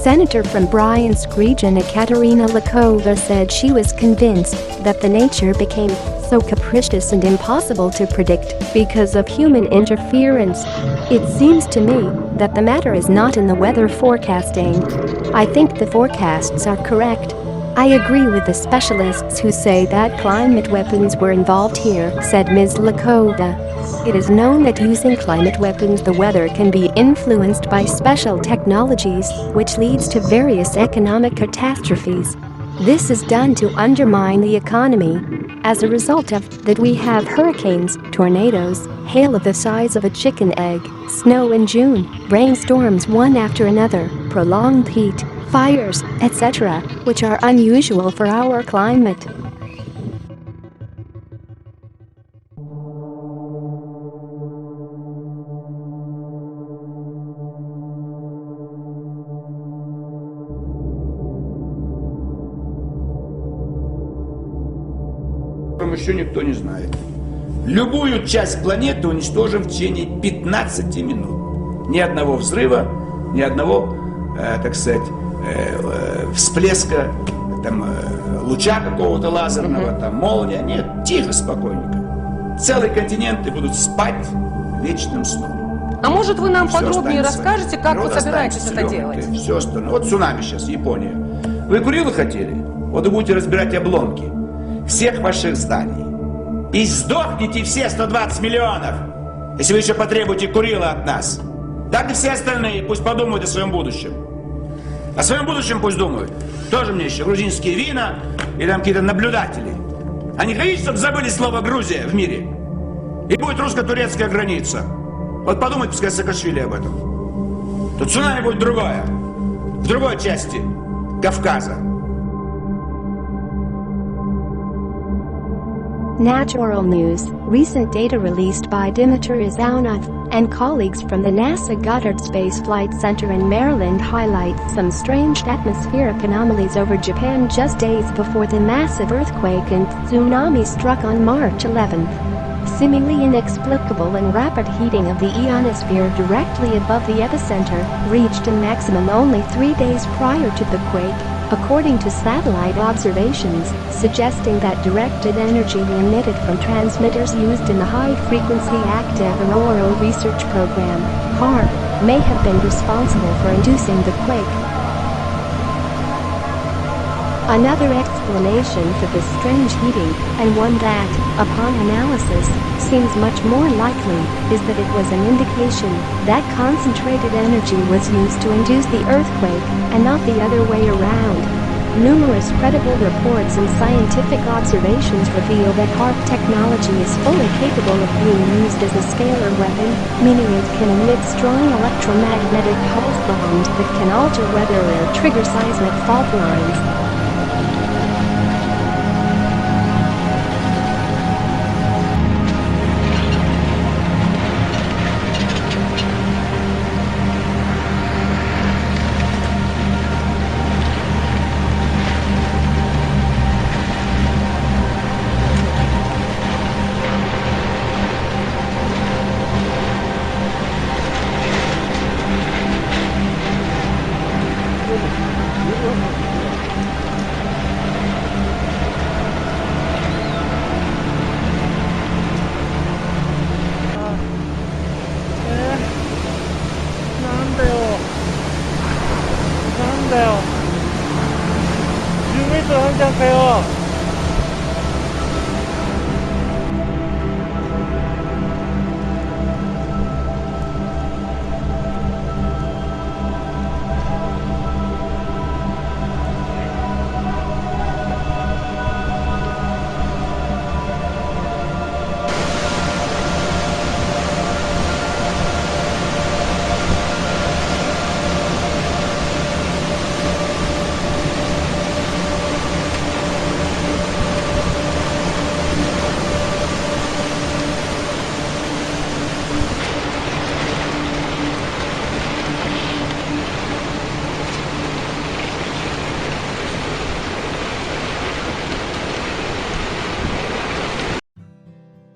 Senator from Bryansk region Ekaterina Lakova said she was convinced that the nature became so capricious and impossible to predict because of human interference. It seems to me that the matter is not in the weather forecasting. I think the forecasts are correct. I agree with the specialists who say that climate weapons were involved here, said Ms. Lakova. It is known that using climate weapons the weather can be influenced by special technologies, which leads to various economic catastrophes. This is done to undermine the economy. As a result of that, we have hurricanes, tornadoes, hail of the size of a chicken egg, snow in June, rainstorms one after another, prolonged heat, fires, etc., which are unusual for our climate. Еще никто не знает. Любую часть планеты уничтожим в течение 15 минут. Ни одного взрыва, ни одного, так сказать, всплеска, там, луча какого-то лазерного, там, молния. Нет, тихо, спокойненько. Целые континенты будут спать вечным сном. А может вы нам подробнее расскажете, как вы собираетесь это делать? Все остальное. Вот цунами сейчас, Япония. Вы Курилы хотели? Вот вы будете разбирать обломки всех ваших зданий. И сдохните все 120 миллионов, если вы еще потребуете Курила от нас. Так и все остальные пусть подумают о своем будущем. О своем будущем пусть думают. Тоже мне еще грузинские вина и там какие-то наблюдатели. А не хотите, чтобы забыли слово Грузия в мире? И будет русско-турецкая граница. Вот подумайте, пускай Саакашвили об этом. То цунами будет другое. В другой части Кавказа. Natural news. Recent data released by Dmitry Zaunov and colleagues from the NASA Goddard Space Flight Center in Maryland highlight some strange atmospheric anomalies over Japan just days before the massive earthquake and tsunami struck on March 11th. Seemingly inexplicable and rapid heating of the ionosphere directly above the epicenter reached a maximum only 3 days prior to the quake, according to satellite observations, suggesting that directed energy emitted from transmitters used in the High-Frequency Active Auroral Research Program, HAARP, may have been responsible for inducing the quake. Another explanation for this strange heating, and one that, upon analysis, seems much more likely, is that it was an indication that concentrated energy was used to induce the earthquake, and not the other way around. Numerous credible reports and scientific observations reveal that HAARP technology is fully capable of being used as a scalar weapon, meaning it can emit strong electromagnetic pulse bombs that can alter weather or trigger seismic fault lines. 이상한데요. 10m 항장가요.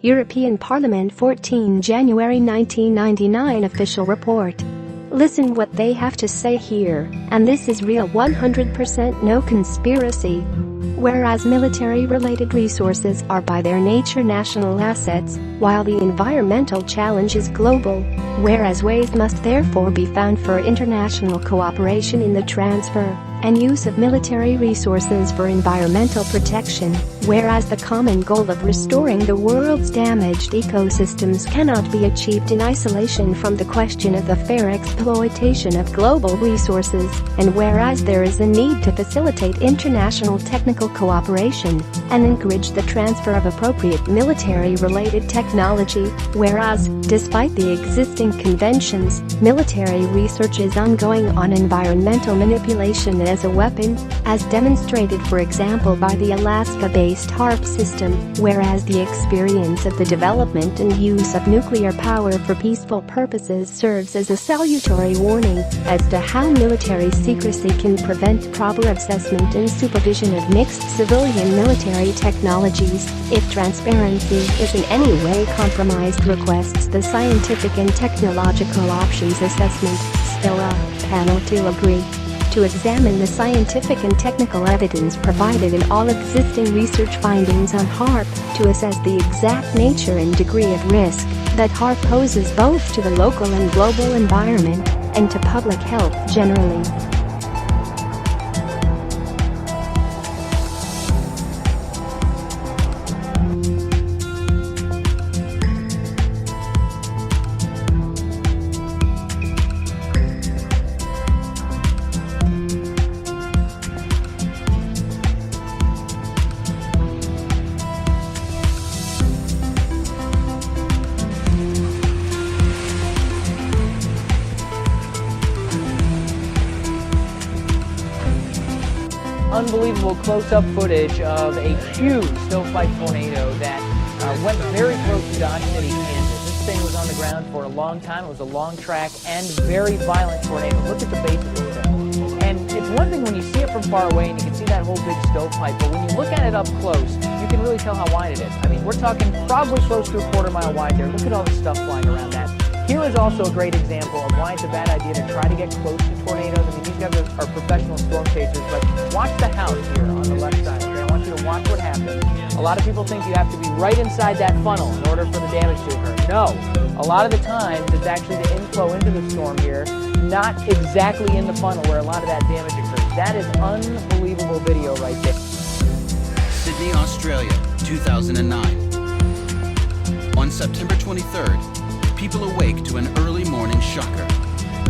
European Parliament 14 January 1999 official report. Listen what they have to say here, and this is real 100% no conspiracy. Whereas military-related resources are by their nature national assets, while the environmental challenge is global, whereas ways must therefore be found for international cooperation in the transfer and use of military resources for environmental protection, whereas the common goal of restoring the world's damaged ecosystems cannot be achieved in isolation from the question of the fair exploitation of global resources, and whereas there is a need to facilitate international technical cooperation and encourage the transfer of appropriate military-related technology, whereas, despite the existing conventions, military research is ongoing on environmental manipulation as a weapon, as demonstrated for example by the Alaska-based HAARP system, whereas the experience of the development and use of nuclear power for peaceful purposes serves as a salutary warning as to how military secrecy can prevent proper assessment and supervision of mixed civilian-military technologies. If transparency is in any way compromised, requests the Scientific and Technological Options Assessment (STOA) panel to agree to examine the scientific and technical evidence provided in all existing research findings on HAARP to assess the exact nature and degree of risk that HAARP poses both to the local and global environment and to public health generally. Unbelievable close-up footage of a huge stovepipe tornado that went very close to Dodge City, Kansas. This thing was on the ground for a long time. It was a long track and very violent tornado. Look at the base of this thing. And it's one thing when you see it from far away and you can see that whole big stovepipe, but when you look at it up close, you can really tell how wide it is. I mean, we're talking probably close to a quarter-mile wide there. Look at all the stuff flying around that. Here is also a great example of why it's a bad idea to try to get close to tornadoes. I mean, these guys are professional storm chasers, but watch the house here on the left side, okay? I want you to watch what happens. A lot of people think you have to be right inside that funnel in order for the damage to occur. No, a lot of the times it's actually the inflow into the storm here, not exactly in the funnel where a lot of that damage occurs. That is unbelievable video right there. Sydney, Australia, 2009. On September 23rd, people awake to an early morning shocker.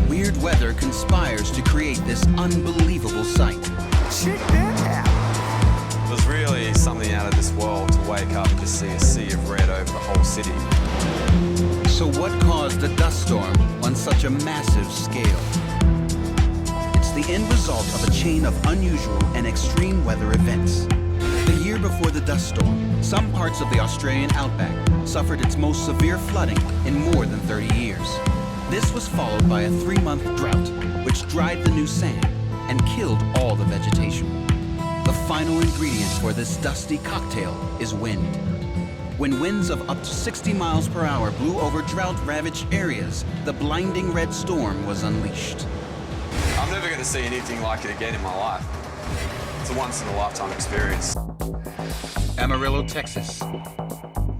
Weird weather conspires to create this unbelievable sight. Check that out. It was really something out of this world to wake up and just see a sea of red over the whole city. So what caused the dust storm on such a massive scale? It's the end result of a chain of unusual and extreme weather events. The year before the dust storm, some parts of the Australian outback suffered its most severe flooding in more than 30 years. This was followed by a 3-month drought, which dried the new sand and killed all the vegetation. The final ingredient for this dusty cocktail is wind. When winds of up to 60 miles per hour blew over drought-ravaged areas, the blinding red storm was unleashed. I'm never going to see anything like it again in my life. It's a once-in-a-lifetime experience. Amarillo, Texas.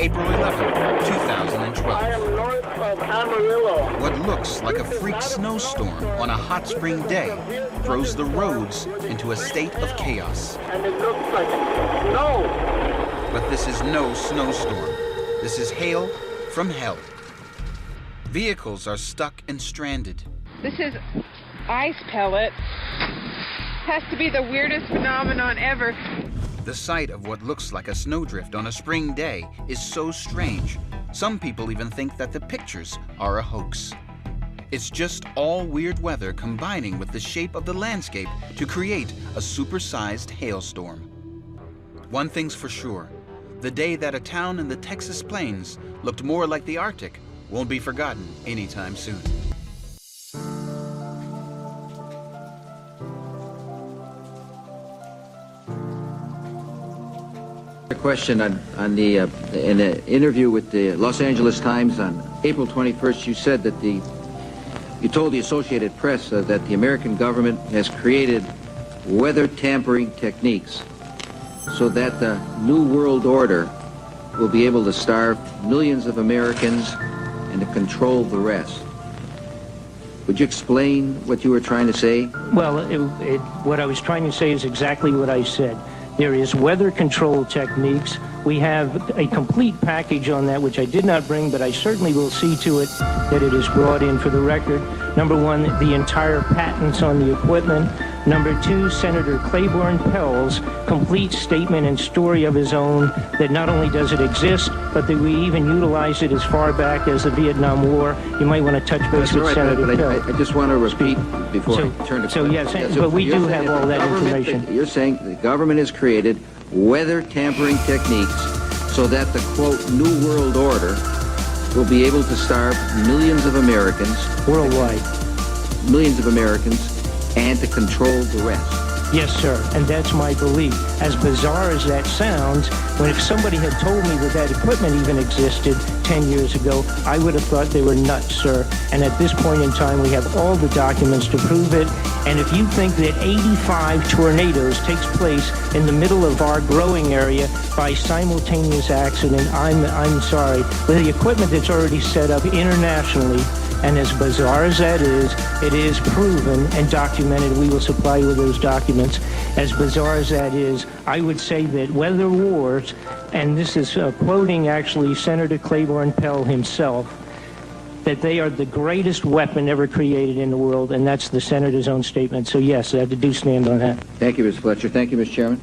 April 11, 2012. I am north of Amarillo. What looks like a freak snowstorm on a hot spring day throws the roads into a state of chaos. And it looks like snow. But this is no snowstorm. This is hail from hell. Vehicles are stuck and stranded. This is ice pellet. Has to be the weirdest phenomenon ever. The sight of what looks like a snowdrift on a spring day is so strange, some people even think that the pictures are a hoax. It's just all weird weather combining with the shape of the landscape to create a supersized hailstorm. One thing's for sure, the day that a town in the Texas plains looked more like the Arctic won't be forgotten anytime soon. A question in an interview with the Los Angeles Times on April 21st, you said that the You told the Associated Press that the American government has created weather tampering techniques so that the New World Order will be able to starve millions of Americans and to control the rest. Would you explain what you were trying to say? Well, what I was trying to say is exactly what I said. There is weather control techniques. We have a complete package on that, which I did not bring, but I certainly will see to it that it is brought in for the record. Number one, the entire patents on the equipment. Number two, Senator Claiborne Pell's complete statement and story of his own that not only does it exist, but that we even utilized it as far back as the Vietnam War. You might want to touch base with Senator Pell. I just want to repeat before I turn to... So yes, but we do have all that information. You're saying the government has created weather tampering techniques so that the, quote, New World Order will be able to starve millions of Americans... Worldwide. Millions of Americans, and to control the rest. Yes, sir, and that's my belief. As bizarre as that sounds, if somebody had told me that equipment even existed 10 years ago, I would have thought they were nuts, sir. And at this point in time, we have all the documents to prove it. And if you think that 85 tornadoes takes place in the middle of our growing area by simultaneous accident, I'm sorry. With the equipment that's already set up internationally, and as bizarre as that is, it is proven and documented. We will supply you with those documents. As bizarre as that is, I would say that weather wars, and this is quoting actually Senator Claiborne Pell himself, that they are the greatest weapon ever created in the world, and that's the senator's own statement. So yes, I do stand on that. Thank you, Mr. Fletcher. Thank you, Mr. Chairman.